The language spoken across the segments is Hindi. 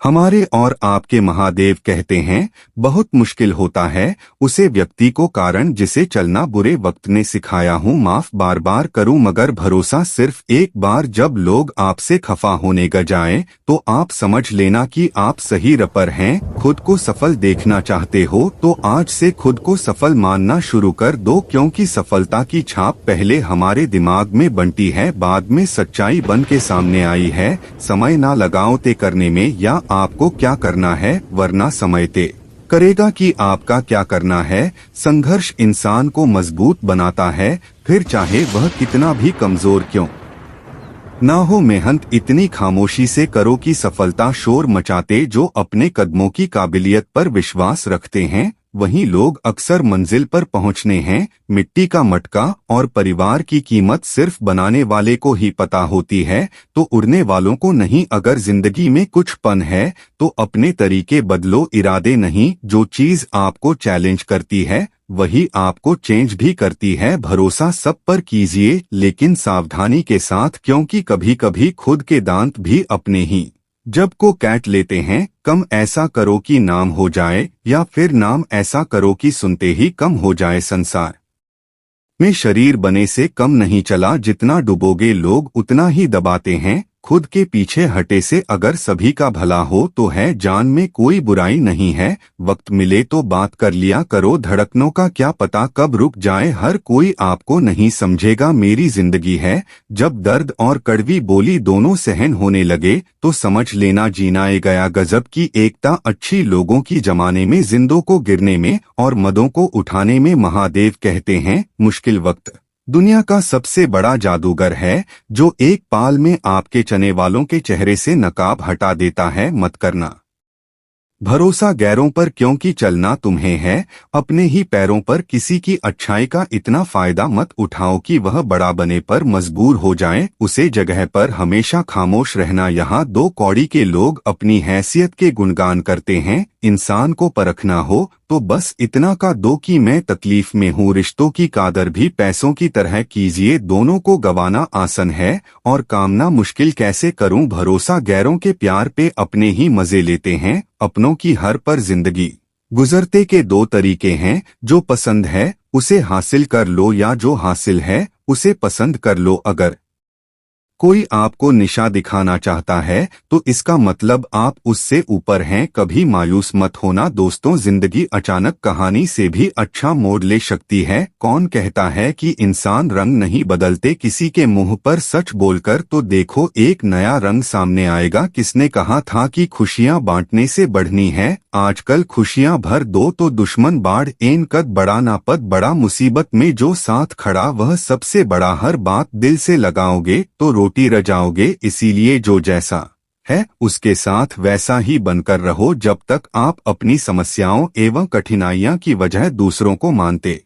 हमारे और आपके महादेव कहते हैं, बहुत मुश्किल होता है उसे व्यक्ति को कारण जिसे चलना बुरे वक्त ने सिखाया हूँ माफ बार बार करूँ, मगर भरोसा सिर्फ एक बार। जब लोग आपसे खफा होने ग जाएं तो आप समझ लेना कि आप सही रपर हैं। खुद को सफल देखना चाहते हो तो आज से खुद को सफल मानना शुरू कर दो, क्योंकि सफलता की छाप पहले हमारे दिमाग में बनती है, बाद में सच्चाई बन के सामने आई है। समय ना लगाओ तय करने में या आपको क्या करना है, वरना समय तय करेगा कि आपका क्या करना है। संघर्ष इंसान को मजबूत बनाता है, फिर चाहे वह कितना भी कमजोर क्यों ना हो। मेहनत इतनी खामोशी से करो कि सफलता शोर मचाते। जो अपने कदमों की काबिलियत पर विश्वास रखते हैं वहीं लोग अक्सर मंजिल पर पहुंचने हैं। मिट्टी का मटका और परिवार की कीमत सिर्फ बनाने वाले को ही पता होती है, तो उड़ने वालों को नहीं। अगर जिंदगी में कुछ पन है तो अपने तरीके बदलो, इरादे नहीं। जो चीज आपको चैलेंज करती है वही आपको चेंज भी करती है। भरोसा सब पर कीजिए, लेकिन सावधानी के साथ, क्योंकि कभी कभी खुद के दांत भी अपने ही जब को काट लेते हैं। कम ऐसा करो कि नाम हो जाए, या फिर नाम ऐसा करो कि सुनते ही कम हो जाए। संसार में शरीर बने से कम नहीं चला, जितना डुबोगे लोग उतना ही दबाते हैं। खुद के पीछे हटे से अगर सभी का भला हो तो है, जान में कोई बुराई नहीं है। वक्त मिले तो बात कर लिया करो, धड़कनों का क्या पता कब रुक जाए। हर कोई आपको नहीं समझेगा, मेरी जिंदगी है। जब दर्द और कड़वी बोली दोनों सहन होने लगे तो समझ लेना जीना ए गया। गजब की एकता अच्छी लोगों की जमाने में, जिंदों को गिरने में और मदों को उठाने में। महादेव कहते हैं, मुश्किल वक्त दुनिया का सबसे बड़ा जादूगर है, जो एक पाल में आपके चने वालों के चेहरे से नकाब हटा देता है। मत करना भरोसा गैरों पर, क्योंकि चलना तुम्हें है, अपने ही पैरों पर। किसी की अच्छाई का इतना फायदा मत उठाओ कि वह बड़ा बने पर मजबूर हो जाए। उसे जगह पर हमेशा खामोश रहना। यहाँ दो कौड़ी के लोग अपनी हैसियत के गुणगान करते हैं। इंसान को परखना हो तो बस इतना का दो कि मैं तकलीफ में हूँ। रिश्तों की कादर भी पैसों की तरह कीजिए, दोनों को गंवाना आसान है और कामना मुश्किल। कैसे करूँ भरोसा गैरों के प्यार पे, अपने ही मजे लेते हैं। अपनों की हर पर जिंदगी गुजरते के दो तरीके हैं, जो पसंद है उसे हासिल कर लो, या जो हासिल है उसे पसंद कर लो। अगर कोई आपको निशा दिखाना चाहता है तो इसका मतलब आप उससे ऊपर हैं। कभी मायूस मत होना दोस्तों, जिंदगी अचानक कहानी से भी अच्छा मोड़ ले सकती है। कौन कहता है कि इंसान रंग नहीं बदलते, किसी के मुंह पर सच बोलकर तो देखो, एक नया रंग सामने आएगा। किसने कहा था कि खुशियां बांटने से बढ़नी है? आजकल खुशियां भर दो तो दुश्मन बाढ़ एन कद बड़ा ना पद बड़ा। मुसीबत में जो साथ खड़ा वह सबसे बड़ा। हर बात दिल से लगाओगे तो रोटी रजाओगे, इसीलिए जो जैसा है उसके साथ वैसा ही बनकर रहो। जब तक आप अपनी समस्याओं एवं कठिनाइयां की वजह दूसरों को मानते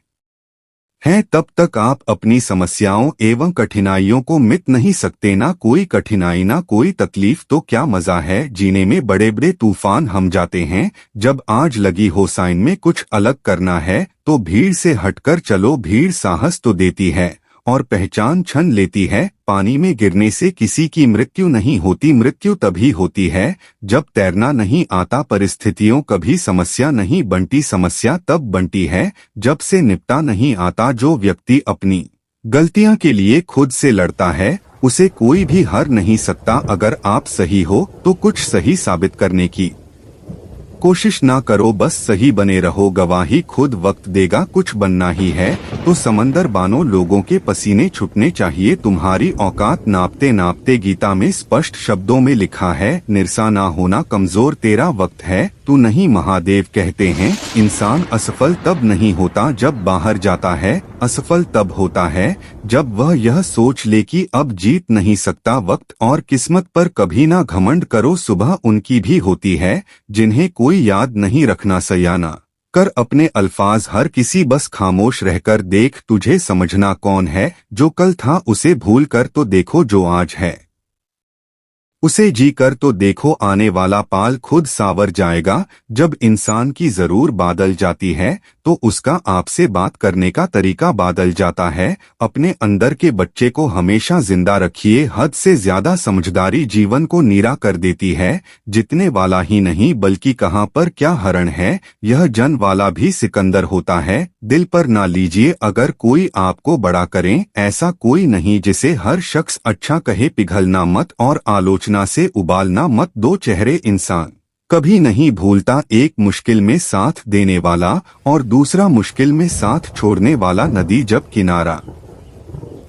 हैं, तब तक आप अपनी समस्याओं एवं कठिनाइयों को मिट नहीं सकते। ना कोई कठिनाई ना कोई तकलीफ तो क्या मजा है जीने में। बड़े बड़े तूफान हम जाते हैं, जब आज लगी हो साइन में कुछ अलग करना है तो भीड़ से हटकर चलो। भीड़ साहस तो देती है और पहचान छन लेती है। पानी में गिरने से किसी की मृत्यु नहीं होती, मृत्यु तभी होती है जब तैरना नहीं आता। परिस्थितियों कभी समस्या नहीं बनती, समस्या तब बनती है जब से निपटा नहीं आता। जो व्यक्ति अपनी गलतियां के लिए खुद से लड़ता है उसे कोई भी हर नहीं सकता। अगर आप सही हो तो कुछ सही साबित करने की कोशिश ना करो, बस सही बने रहो। गवाही खुद वक्त देगा, कुछ बनना ही है तो समंदर बानो। लोगों के पसीने छूटने चाहिए, तुम्हारी औकात नापते नापते। गीता में स्पष्ट शब्दों में लिखा है, निरसा ना होना कमजोर, तेरा वक्त है तू नहीं। महादेव कहते हैं, इंसान असफल तब नहीं होता जब बाहर जाता है, असफल तब होता है जब वह यह सोच ले कि अब जीत नहीं सकता। वक्त और किस्मत पर कभी ना घमंड करो, सुबह उनकी भी होती है जिन्हें कोई याद नहीं रखना। सयाना कर अपने अल्फाज हर किसी, बस खामोश रहकर देख। तुझे समझना कौन है जो कल था, उसे भूल कर तो देखो जो आज है। उसे जी कर तो देखो, आने वाला पाल खुद सावर जाएगा। जब इंसान की जरूर बादल जाती है तो उसका आपसे बात करने का तरीका बादल जाता है। अपने अंदर के बच्चे को हमेशा जिंदा रखिए। हद से ज्यादा समझदारी जीवन को नीरा कर देती है। जितने वाला ही नहीं बल्कि कहाँ पर क्या हरण है, यह जन वाला भी सिकंदर होता है। दिल पर ना लीजिए अगर कोई आपको बड़ा करे, ऐसा कोई नहीं जिसे हर शख्स अच्छा कहे। पिघलना मत और आलोचना से उबालना मत। दो चेहरे इंसान कभी नहीं भूलता, एक मुश्किल में साथ देने वाला और दूसरा मुश्किल में साथ छोड़ने वाला। नदी जब किनारा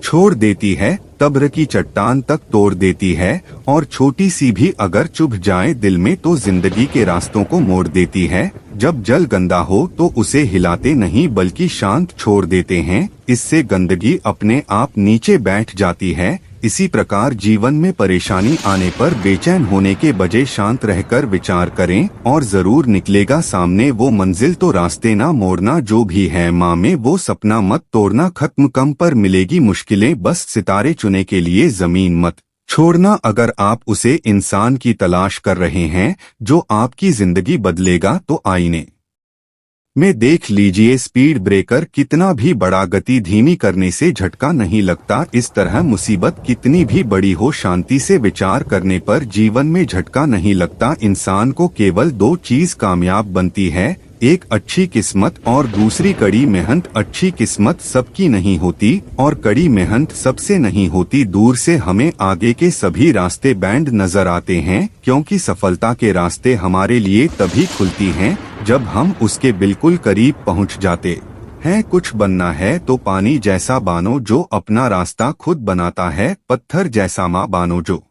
छोड़ देती है तब्र की चट्टान तक तोड़ देती है, और छोटी सी भी अगर चुभ जाए दिल में तो जिंदगी के रास्तों को मोड़ देती है। जब जल गंदा हो तो उसे हिलाते नहीं बल्कि शांत छोड़ देते हैं, इससे गंदगी अपने आप नीचे बैठ जाती है। इसी प्रकार जीवन में परेशानी आने पर बेचैन होने के बजाय शांत रहकर विचार करें और जरूर निकलेगा सामने वो मंजिल। तो रास्ते ना मोड़ना, जो भी है माँ में वो सपना मत तोड़ना। खत्म कम पर मिलेगी मुश्किलें, बस सितारे चुने के लिए जमीन मत छोड़ना। अगर आप उसे इंसान की तलाश कर रहे हैं जो आपकी जिंदगी बदलेगा तो आईने में देख लीजिए। स्पीड ब्रेकर कितना भी बड़ा, गति धीमी करने से झटका नहीं लगता। इस तरह मुसीबत कितनी भी बड़ी हो, शांति से विचार करने पर जीवन में झटका नहीं लगता। इंसान को केवल दो चीज कामयाब बनती है, एक अच्छी किस्मत और दूसरी कड़ी मेहनत। अच्छी किस्मत सबकी नहीं होती और कड़ी मेहनत सबसे नहीं होती। दूर से हमें आगे के सभी रास्ते बैंड नजर आते हैं, क्योंकि सफलता के रास्ते हमारे लिए तभी खुलती हैं जब हम उसके बिल्कुल करीब पहुंच जाते हैं। कुछ बनना है तो पानी जैसा बानो जो अपना रास्ता खुद बनाता है, पत्थर जैसा माँ बानो जो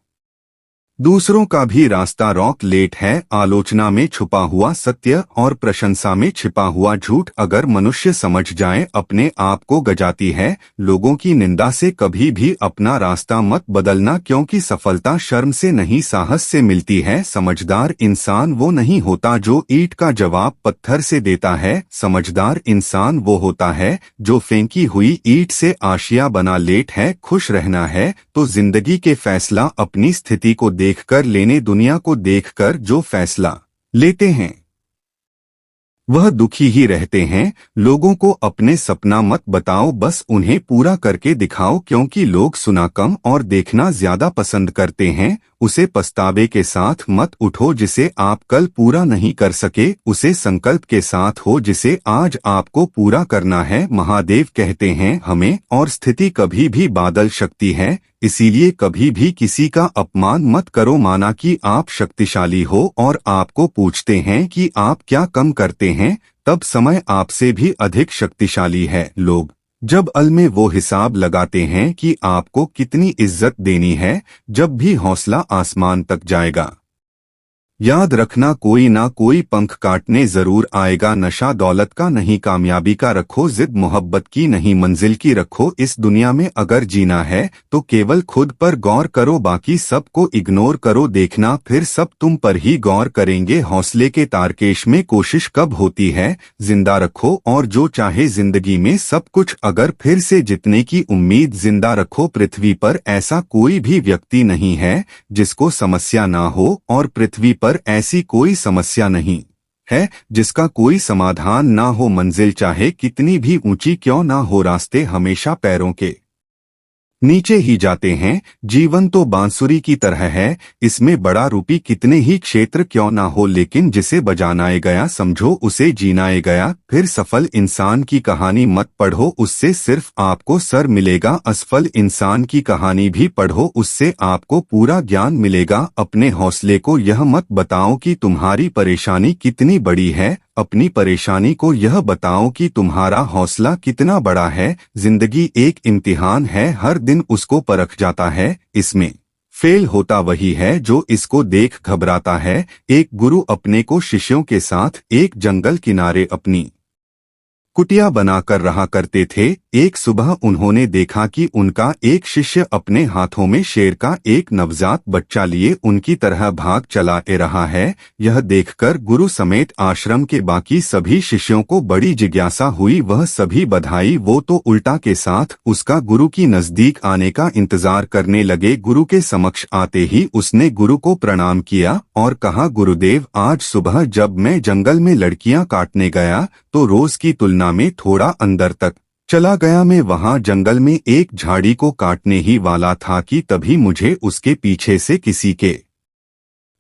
दूसरों का भी रास्ता रोक लेट है। आलोचना में छुपा हुआ सत्य और प्रशंसा में छिपा हुआ झूठ। अगर मनुष्य समझ जाए अपने आप को गजाती है। लोगों की निंदा से कभी भी अपना रास्ता मत बदलना, क्योंकि सफलता शर्म से नहीं साहस से मिलती है। समझदार इंसान वो नहीं होता जो ईंट का जवाब पत्थर से देता है। समझदार इंसान वो होता है जो फेंकी हुई ईंट से आशिया बना लेट है। खुश रहना है तो जिंदगी के फैसला अपनी स्थिति को देखकर लेने, दुनिया को देखकर जो फैसला लेते हैं वह दुखी ही रहते हैं। लोगों को अपने सपना मत बताओ, बस उन्हें पूरा करके दिखाओ, क्योंकि लोग सुना कम और देखना ज्यादा पसंद करते हैं। उसे पछतावे के साथ मत उठो जिसे आप कल पूरा नहीं कर सके, उसे संकल्प के साथ हो जिसे आज आपको पूरा करना है। महादेव कहते हैं हमें, और स्थिति कभी भी बादल शक्ति है, इसीलिए कभी भी किसी का अपमान मत करो। माना कि आप शक्तिशाली हो और आपको पूछते हैं कि आप क्या कम करते हैं, तब समय आपसे भी अधिक शक्तिशाली है। लोग जब अल में वो हिसाब लगाते हैं कि आपको कितनी इज्जत देनी है, जब भी हौसला आसमान तक जाएगा। याद रखना कोई ना कोई पंख काटने जरूर आएगा। नशा दौलत का नहीं कामयाबी का रखो, जिद मोहब्बत की नहीं मंजिल की रखो। इस दुनिया में अगर जीना है तो केवल खुद पर गौर करो, बाकी सबको इग्नोर करो। देखना फिर सब तुम पर ही गौर करेंगे। हौसले के तारकेश में कोशिश कब होती है, जिंदा रखो और जो चाहे जिंदगी में सब कुछ। अगर फिर से जितने की उम्मीद जिंदा रखो। पृथ्वी पर ऐसा कोई भी व्यक्ति नहीं है जिसको समस्या ना हो, और पृथ्वी पर ऐसी कोई समस्या नहीं है जिसका कोई समाधान ना हो। मंजिल चाहे कितनी भी ऊंची क्यों ना हो, रास्ते हमेशा पैरों के नीचे ही जाते हैं। जीवन तो बांसुरी की तरह है, इसमें बड़ा रूपी कितने ही क्षेत्र क्यों ना हो, लेकिन जिसे बजानाए गया समझो उसे जीनाए गया। फिर सफल इंसान की कहानी मत पढ़ो, उससे सिर्फ आपको सर मिलेगा। असफल इंसान की कहानी भी पढ़ो, उससे आपको पूरा ज्ञान मिलेगा। अपने हौसले को यह मत बताओ कि तुम्हारी परेशानी कितनी बड़ी है, अपनी परेशानी को यह बताओ कि तुम्हारा हौसला कितना बड़ा है। जिंदगी एक इम्तिहान है, हर दिन उसको परख जाता है। इसमें फेल होता वही है जो इसको देख घबराता है। एक गुरु अपने को शिष्यों के साथ एक जंगल किनारे अपनी कुटिया बनाकर रहा करते थे। एक सुबह उन्होंने देखा कि उनका एक शिष्य अपने हाथों में शेर का एक नवजात बच्चा लिए उनकी तरह भाग चला रहा है। यह देखकर गुरु समेत आश्रम के बाकी सभी शिष्यों को बड़ी जिज्ञासा हुई। वह सभी बधाई वो तो उल्टा के साथ उसका गुरु की नजदीक आने का इंतजार करने लगे। गुरु के समक्ष आते ही उसने गुरु को प्रणाम किया और कहा, गुरुदेव, आज सुबह जब मैं जंगल में लड़कियां काटने गया तो रोज की तुलना में थोड़ा अंदर तक चला गया। मैं वहां जंगल में एक झाड़ी को काटने ही वाला था कि तभी मुझे उसके पीछे से किसी के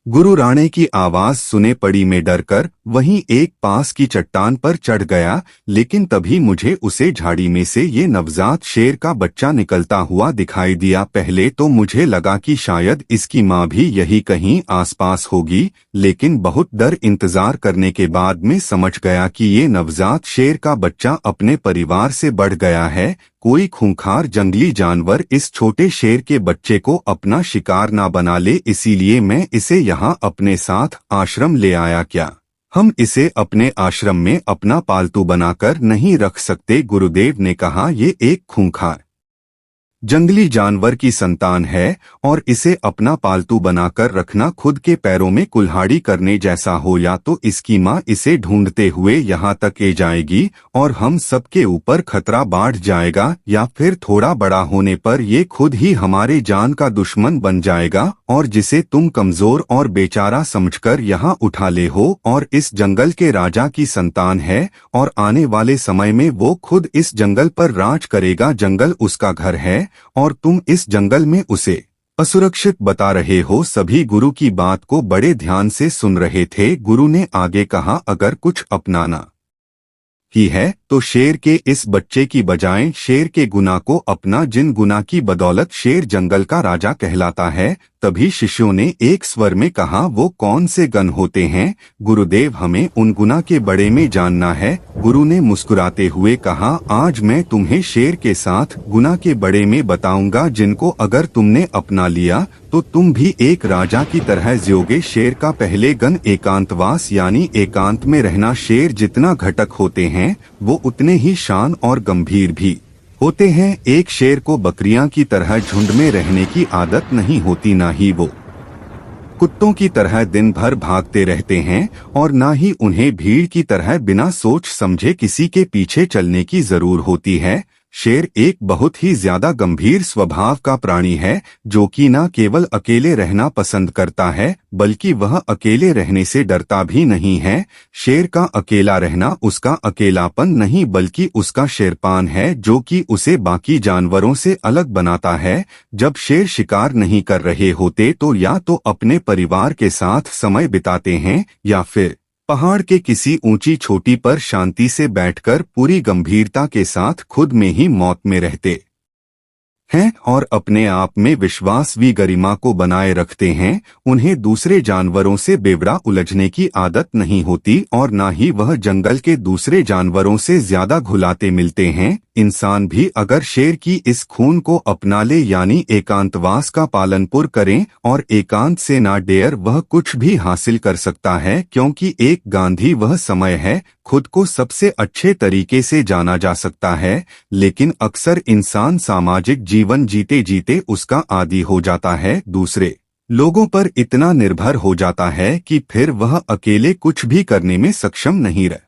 गुरु राणे की आवाज सुने पड़ी। में डरकर वहीं एक पास की चट्टान पर चढ़ गया, लेकिन तभी मुझे उसे झाड़ी में से ये नवजात शेर का बच्चा निकलता हुआ दिखाई दिया। पहले तो मुझे लगा कि शायद इसकी माँ भी यही कहीं आसपास होगी, लेकिन बहुत देर इंतजार करने के बाद मैं समझ गया कि ये नवजात शेर का बच्चा अपने परिवार से बढ़ गया है। कोई खूंखार जंगली जानवर इस छोटे शेर के बच्चे को अपना शिकार ना बना ले, इसीलिए मैं इसे यहाँ अपने साथ आश्रम ले आया। क्या हम इसे अपने आश्रम में अपना पालतू बनाकर नहीं रख सकते? गुरुदेव ने कहा, ये एक खूंखार जंगली जानवर की संतान है और इसे अपना पालतू बनाकर रखना खुद के पैरों में कुल्हाड़ी करने जैसा हो। या तो इसकी माँ इसे ढूंढते हुए यहाँ तक ए जाएगी और हम सबके ऊपर खतरा बढ़ जाएगा, या फिर थोड़ा बड़ा होने पर ये खुद ही हमारे जान का दुश्मन बन जाएगा और जिसे तुम कमजोर और बेचारा समझकर यहाँ उठा ले हो। और इस जंगल के राजा की संतान है और आने वाले समय में वो खुद इस जंगल पर राज करेगा। जंगल उसका घर है और तुम इस जंगल में उसे असुरक्षित बता रहे हो। सभी गुरु की बात को बड़े ध्यान से सुन रहे थे। गुरु ने आगे कहा, अगर कुछ अपनाना ही है तो शेर के इस बच्चे की बजाय शेर के गुना को अपना, जिन गुना की बदौलत शेर जंगल का राजा कहलाता है। तभी शिष्यों ने एक स्वर में कहा, वो कौन से गण होते हैं? गुरुदेव, हमें उन गुना के बड़े में जानना है। गुरु ने मुस्कुराते हुए कहा, आज मैं तुम्हें शेर के साथ गुना के बड़े में बताऊंगा, जिनको अगर तुमने अपना लिया तो तुम भी एक राजा की तरह जियोगे। शेर का पहले गण एकांतवास यानी एकांत में रहना। शेर जितना घटक होते हैं वो उतने ही शान और गंभीर भी होते हैं। एक शेर को बकरियां की तरह झुंड में रहने की आदत नहीं होती, ना ही वो कुत्तों की तरह दिन भर भागते रहते हैं और ना ही उन्हें भीड़ की तरह बिना सोच समझे किसी के पीछे चलने की जरूर होती है। शेर एक बहुत ही ज्यादा गंभीर स्वभाव का प्राणी है, जो कि न केवल अकेले रहना पसंद करता है बल्कि वह अकेले रहने से डरता भी नहीं है। शेर का अकेला रहना उसका अकेलापन नहीं बल्कि उसका शेरपान है, जो कि उसे बाकी जानवरों से अलग बनाता है। जब शेर शिकार नहीं कर रहे होते तो या तो अपने परिवार के साथ समय बिताते हैं या फिर पहाड़ के किसी ऊंची चोटी पर शांति से बैठकर पूरी गंभीरता के साथ खुद में ही मौत में रहते हैं और अपने आप में विश्वास व गरिमा को बनाए रखते हैं। उन्हें दूसरे जानवरों से बेवड़ा उलझने की आदत नहीं होती और ना ही वह जंगल के दूसरे जानवरों से ज्यादा घुलाते मिलते हैं। इंसान भी अगर शेर की इस खून को अपना ले यानी एकांतवास का पालनपुर करें और एकांत से ना डेर, वह कुछ भी हासिल कर सकता है, क्योंकि एक गांधी वह समय है खुद को सबसे अच्छे तरीके से जाना जा सकता है। लेकिन अक्सर इंसान सामाजिक जीवन जीते जीते उसका आदी हो जाता है, दूसरे लोगों पर इतना निर्भर हो जाता है कि फिर वह अकेले कुछ भी करने में सक्षम नहीं रह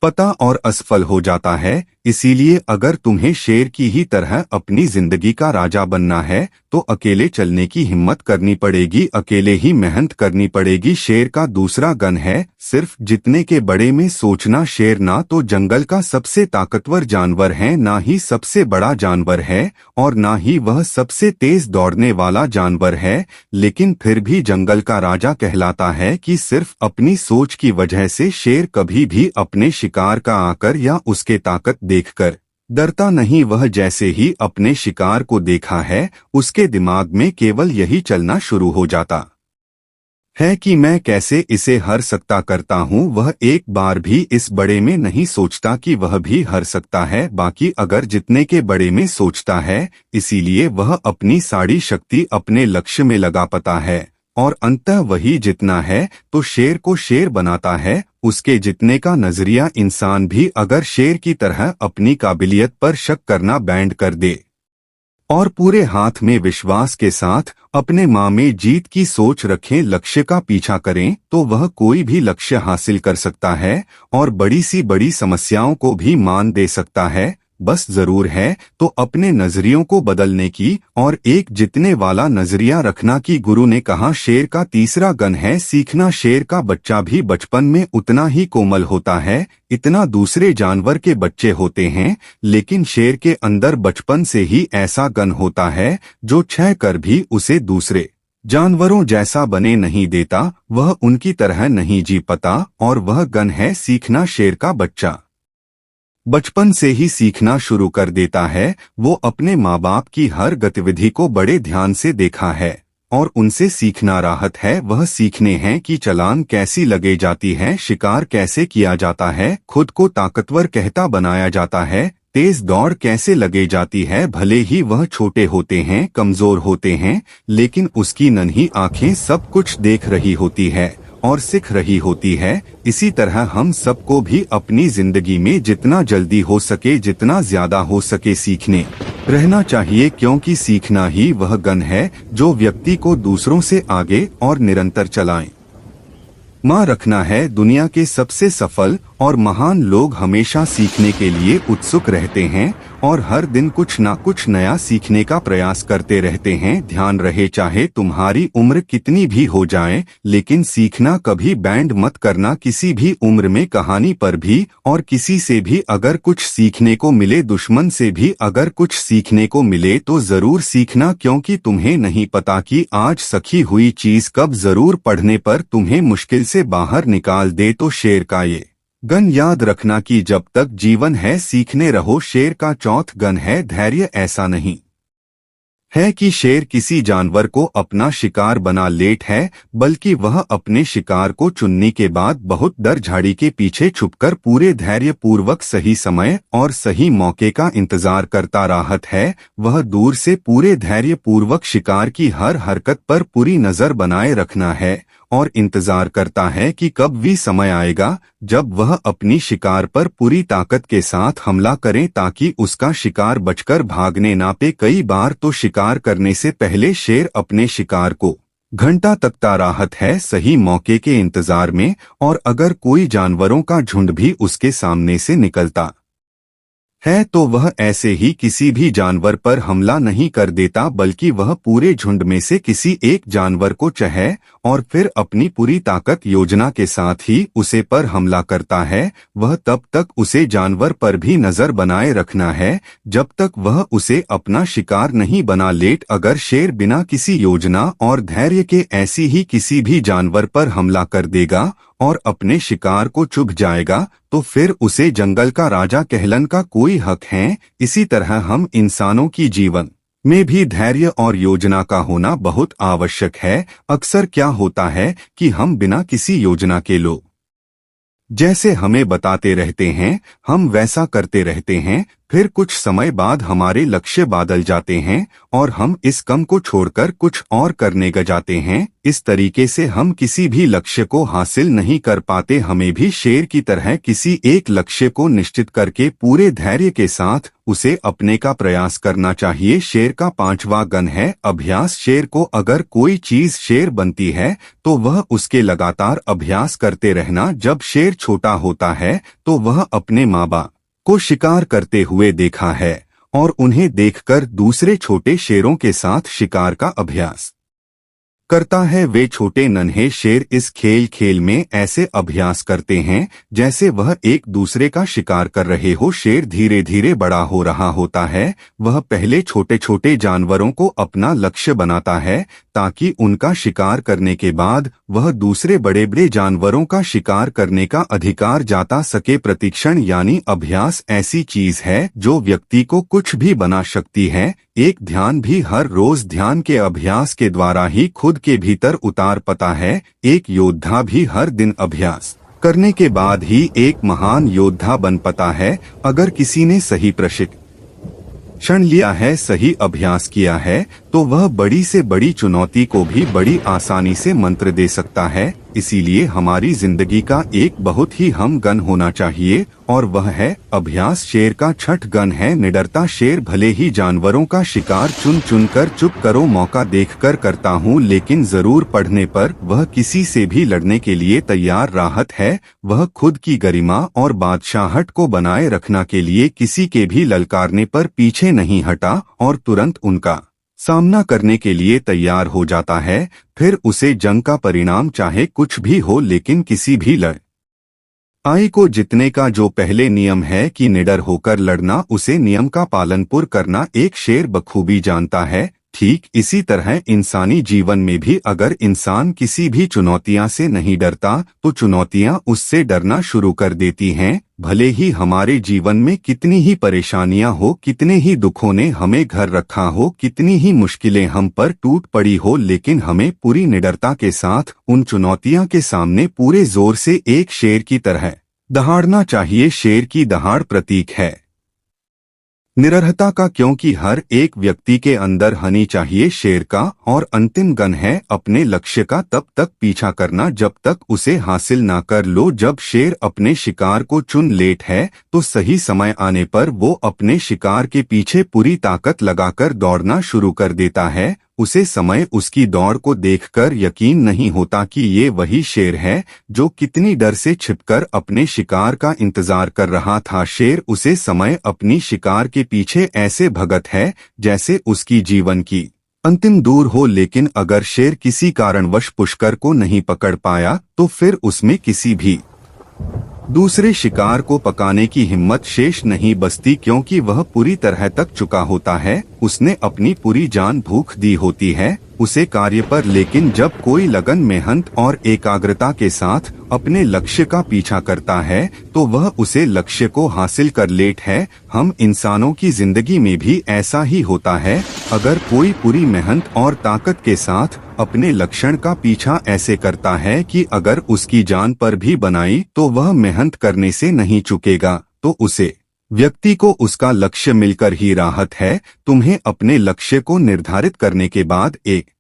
पता और असफल हो जाता है। इसीलिए अगर तुम्हें शेर की ही तरह अपनी जिंदगी का राजा बनना है तो अकेले चलने की हिम्मत करनी पड़ेगी, अकेले ही मेहनत करनी पड़ेगी। शेर का दूसरा गण है सिर्फ जितने के बड़े में सोचना। शेर ना तो जंगल का सबसे ताकतवर जानवर है, ना ही सबसे बड़ा जानवर है और ना ही वह सबसे तेज दौड़ने वाला जानवर है, लेकिन फिर भी जंगल का राजा कहलाता है कि सिर्फ अपनी सोच की वजह से शेर कभी भी अपने शिकार का आकर या उसके ताकत देखकर डरता नहीं। वह जैसे ही अपने शिकार को देखा है उसके दिमाग में केवल यही चलना शुरू हो जाता है कि मैं कैसे इसे हर सकता करता हूँ। वह एक बार भी इस बड़े में नहीं सोचता कि वह भी हर सकता है, बाकी अगर जितने के बड़े में सोचता है। इसीलिए वह अपनी सारी शक्ति अपने लक्ष्य में लगा पाता है। और अंततः वही जितना है तो शेर को शेर बनाता है। उसके जितने का नजरिया इंसान भी अगर शेर की तरह अपनी काबिलियत पर शक करना बैंड कर दे और पूरे हाथ में विश्वास के साथ अपने माँ में जीत की सोच रखें, लक्ष्य का पीछा करें, तो वह कोई भी लक्ष्य हासिल कर सकता है और बड़ी सी बड़ी समस्याओं को भी मान दे सकता है। बस जरूर है तो अपने नजरियों को बदलने की और एक जितने वाला नजरिया रखना की। गुरु ने कहा शेर का तीसरा गुण है सीखना। शेर का बच्चा भी बचपन में उतना ही कोमल होता है इतना दूसरे जानवर के बच्चे होते हैं, लेकिन शेर के अंदर बचपन से ही ऐसा गुण होता है जो क्षय कर भी उसे दूसरे जानवरों जैसा बने नहीं देता। वह उनकी तरह नहीं जी पाता और वह गुण है सीखना। शेर का बच्चा बचपन से ही सीखना शुरू कर देता है। वो अपने माँ बाप की हर गतिविधि को बड़े ध्यान से देखा है और उनसे सीखना राहत है। वह सीखने हैं कि चालान कैसी लगे जाती है, शिकार कैसे किया जाता है, खुद को ताकतवर कहता बनाया जाता है, तेज दौड़ कैसे लगे जाती है। भले ही वह छोटे होते हैं, कमजोर होते हैं, लेकिन उसकी नन्ही आंखें सब कुछ देख रही होती है और सीख रही होती है। इसी तरह हम सबको भी अपनी जिंदगी में जितना जल्दी हो सके, जितना ज्यादा हो सके सीखने रहना चाहिए, क्योंकि सीखना ही वह गुण है जो व्यक्ति को दूसरों से आगे और निरंतर चलाए। माँ रखना है। दुनिया के सबसे सफल और महान लोग हमेशा सीखने के लिए उत्सुक रहते हैं और हर दिन कुछ ना कुछ नया सीखने का प्रयास करते रहते हैं। ध्यान रहे चाहे तुम्हारी उम्र कितनी भी हो जाए, लेकिन सीखना कभी बैंड मत करना। किसी भी उम्र में कहानी पर भी और किसी से भी अगर कुछ सीखने को मिले, दुश्मन से भी अगर कुछ सीखने को मिले तो जरूर सीखना, क्योंकि तुम्हें नहीं पता कि आज सखी हुई चीज कब जरूर पढ़ने पर तुम्हें मुश्किल से बाहर निकाल दे। तो शेर का ये गुण याद रखना कि जब तक जीवन है सीखने रहो। शेर का चौथा गुण है धैर्य। ऐसा नहीं है कि शेर किसी जानवर को अपना शिकार बना लेट है, बल्कि वह अपने शिकार को चुनने के बाद बहुत डर झाड़ी के पीछे छुपकर पूरे धैर्य पूर्वक सही समय और सही मौके का इंतजार करता राहत है। वह दूर से पूरे धैर्य पूर्वक शिकार की हर हरकत पर पूरी नजर बनाए रखना है और इंतजार करता है कि कब भी समय आएगा जब वह अपनी शिकार पर पूरी ताकत के साथ हमला करे, ताकि उसका शिकार बचकर भागने ना पाए। कई बार तो शिकार करने से पहले शेर अपने शिकार को घंटा तकता राहत है सही मौके के इंतजार में, और अगर कोई जानवरों का झुंड भी उसके सामने से निकलता है तो वह ऐसे ही किसी भी जानवर पर हमला नहीं कर देता, बल्कि वह पूरे झुंड में से किसी एक जानवर को चाहे और फिर अपनी पूरी ताकत योजना के साथ ही उसे पर हमला करता है। वह तब तक उसे जानवर पर भी नजर बनाए रखना है जब तक वह उसे अपना शिकार नहीं बना लेट। अगर शेर बिना किसी योजना और धैर्य के ऐसी ही किसी भी जानवर पर हमला कर देगा और अपने शिकार को चुभ जाएगा तो फिर उसे जंगल का राजा कहलन का कोई हक है। इसी तरह हम इंसानों की जीवन में भी धैर्य और योजना का होना बहुत आवश्यक है। अक्सर क्या होता है कि हम बिना किसी योजना के लोग जैसे हमें बताते रहते हैं हम वैसा करते रहते हैं, फिर कुछ समय बाद हमारे लक्ष्य बदल जाते हैं और हम इस काम को छोड़कर कुछ और करने लग जाते हैं। इस तरीके से हम किसी भी लक्ष्य को हासिल नहीं कर पाते। हमें भी शेर की तरह किसी एक लक्ष्य को निश्चित करके पूरे धैर्य के साथ उसे अपने का प्रयास करना चाहिए। शेर का पांचवा गुण है अभ्यास। शेर को अगर कोई चीज शेर बनती है तो वह उसके लगातार अभ्यास करते रहना। जब शेर छोटा होता है तो वह अपने माँ बाप को शिकार करते हुए देखा है और उन्हें देखकर दूसरे छोटे शेरों के साथ शिकार का अभ्यास करता है। वे छोटे नन्हे शेर इस खेल में ऐसे अभ्यास करते हैं जैसे वह एक दूसरे का शिकार कर रहे हो। शेर धीरे धीरे बड़ा हो रहा होता है। वह पहले छोटे छोटे जानवरों को अपना लक्ष्य बनाता है ताकि उनका शिकार करने के बाद वह दूसरे बड़े बड़े जानवरों का शिकार करने का अधिकार जाता सके। प्रशिक्षण यानी अभ्यास ऐसी चीज है जो व्यक्ति को कुछ भी बना सकती है। एक ध्यान भी हर रोज ध्यान के अभ्यास के द्वारा ही खुद के भीतर उतार पाता है। एक योद्धा भी हर दिन अभ्यास करने के बाद ही एक महान योद्धा बन पाता है। अगर किसी ने सही प्रशिक्षण क्षण लिया है, सही अभ्यास किया है, तो वह बड़ी से बड़ी चुनौती को भी बड़ी आसानी से मंत्र दे सकता है। इसीलिए हमारी जिंदगी का एक बहुत ही हम गन होना चाहिए और वह है अभ्यास। शेर का छठ गन है निडरता। शेर भले ही जानवरों का शिकार चुन चुन कर चुप करो मौका देखकर करता हूँ, लेकिन जरूर पढ़ने पर वह किसी से भी लड़ने के लिए तैयार राहत है। वह खुद की गरिमा और बादशाहट को बनाए रखना के लिए किसी के भी ललकारने पर पीछे नहीं हटा और तुरंत उनका सामना करने के लिए तैयार हो जाता है। फिर उसे जंग का परिणाम चाहे कुछ भी हो, लेकिन किसी भी लड़ाई को जीतने का जो पहले नियम है कि निडर होकर लड़ना, उसे नियम का पालनपुर करना एक शेर बखूबी जानता है। ठीक इसी तरह इंसानी जीवन में भी अगर इंसान किसी भी चुनौतियां से नहीं डरता तो चुनौतियां उससे डरना शुरू कर देती हैं। भले ही हमारे जीवन में कितनी ही परेशानियां हो, कितने ही दुखों ने हमें घर रखा हो, कितनी ही मुश्किलें हम पर टूट पड़ी हो, लेकिन हमें पूरी निडरता के साथ उन चुनौतियां के सामने पूरे जोर से एक शेर की तरह दहाड़ना चाहिए। शेर की दहाड़ प्रतीक है निडरता का, क्योंकि हर एक व्यक्ति के अंदर हनी चाहिए शेर का। और अंतिम गन है अपने लक्ष्य का तब तक पीछा करना जब तक उसे हासिल ना कर लो। जब शेर अपने शिकार को चुन लेट है तो सही समय आने पर वो अपने शिकार के पीछे पूरी ताकत लगाकर दौड़ना शुरू कर देता है। उसे समय उसकी दौड़ को देखकर यकीन नहीं होता कि ये वही शेर है जो कितनी डर से छिपकर अपने शिकार का इंतजार कर रहा था। शेर उसे समय अपनी शिकार के पीछे ऐसे भगत है जैसे उसकी जीवन की अंतिम दूर हो। लेकिन अगर शेर किसी कारणवश पुष्कर को नहीं पकड़ पाया तो फिर उसमें किसी भी दूसरे शिकार को पकाने की हिम्मत शेष नहीं बचती, क्योंकि वह पूरी तरह तक चुका होता है। उसने अपनी पूरी जान भूख दी होती है उसे कार्य पर, लेकिन जब कोई लगन, मेहनत और एकाग्रता के साथ अपने लक्ष्य का पीछा करता है तो वह उसे लक्ष्य को हासिल कर लेट है। हम इंसानों की जिंदगी में भी ऐसा ही होता है। अगर कोई पूरी मेहनत और ताकत के साथ अपने लक्ष्य का पीछा ऐसे करता है कि अगर उसकी जान पर भी बनाई तो वह मेहनत करने से नहीं चुकेगा, तो उसे व्यक्ति को उसका लक्ष्य मिलकर ही राहत है। तुम्हें अपने लक्ष्य को निर्धारित करने के बाद एक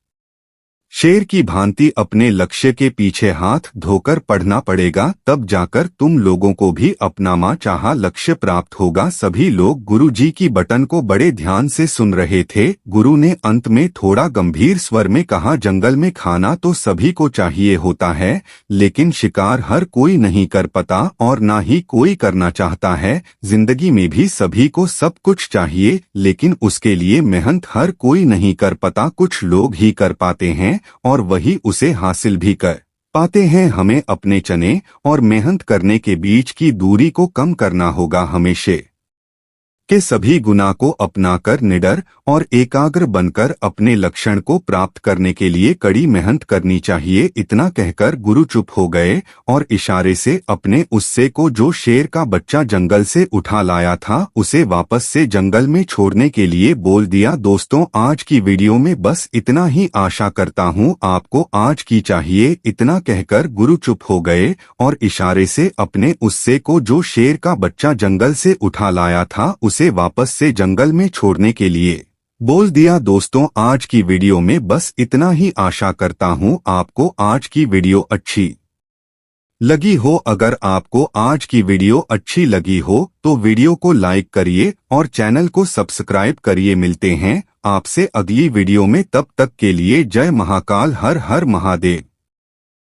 शेर की भांति अपने लक्ष्य के पीछे हाथ धोकर पढ़ना पड़ेगा, तब जाकर तुम लोगों को भी अपना मां चाहा लक्ष्य प्राप्त होगा। सभी लोग गुरु जी की बटन को बड़े ध्यान से सुन रहे थे। गुरु ने अंत में थोड़ा गंभीर स्वर में कहा, जंगल में खाना तो सभी को चाहिए होता है, लेकिन शिकार हर कोई नहीं कर पाता और ना ही कोई करना चाहता है। जिंदगी में भी सभी को सब कुछ चाहिए, लेकिन उसके लिए मेहनत हर कोई नहीं कर पाता, कुछ लोग ही कर पाते हैं और वही उसे हासिल भी कर पाते हैं। हमें अपने चने और मेहनत करने के बीच की दूरी को कम करना होगा। हमेशा के सभी गुना को अपनाकर निडर और एकाग्र बनकर अपने लक्ष्य को प्राप्त करने के लिए कड़ी मेहनत करनी चाहिए। इतना कहकर गुरु चुप हो गए और इशारे से अपने उससे को, जो शेर का बच्चा जंगल से उठा लाया था, उसे वापस से जंगल में छोड़ने के लिए बोल दिया। दोस्तों, आज की वीडियो में बस इतना ही। आशा करता हूँ आपको आज की चाहिए। इतना कहकर गुरु चुप हो गए और इशारे से अपने उससे को, जो शेर का बच्चा जंगल से उठा लाया था, उसे वापस से जंगल में छोड़ने के लिए बोल दिया। दोस्तों, आज की वीडियो में बस इतना ही। आशा करता हूँ आपको आज की वीडियो अच्छी लगी हो। अगर आपको आज की वीडियो अच्छी लगी हो तो वीडियो को लाइक करिए और चैनल को सब्सक्राइब करिए। मिलते हैं आपसे अगली वीडियो में, तब तक के लिए जय महाकाल, हर हर महादेव।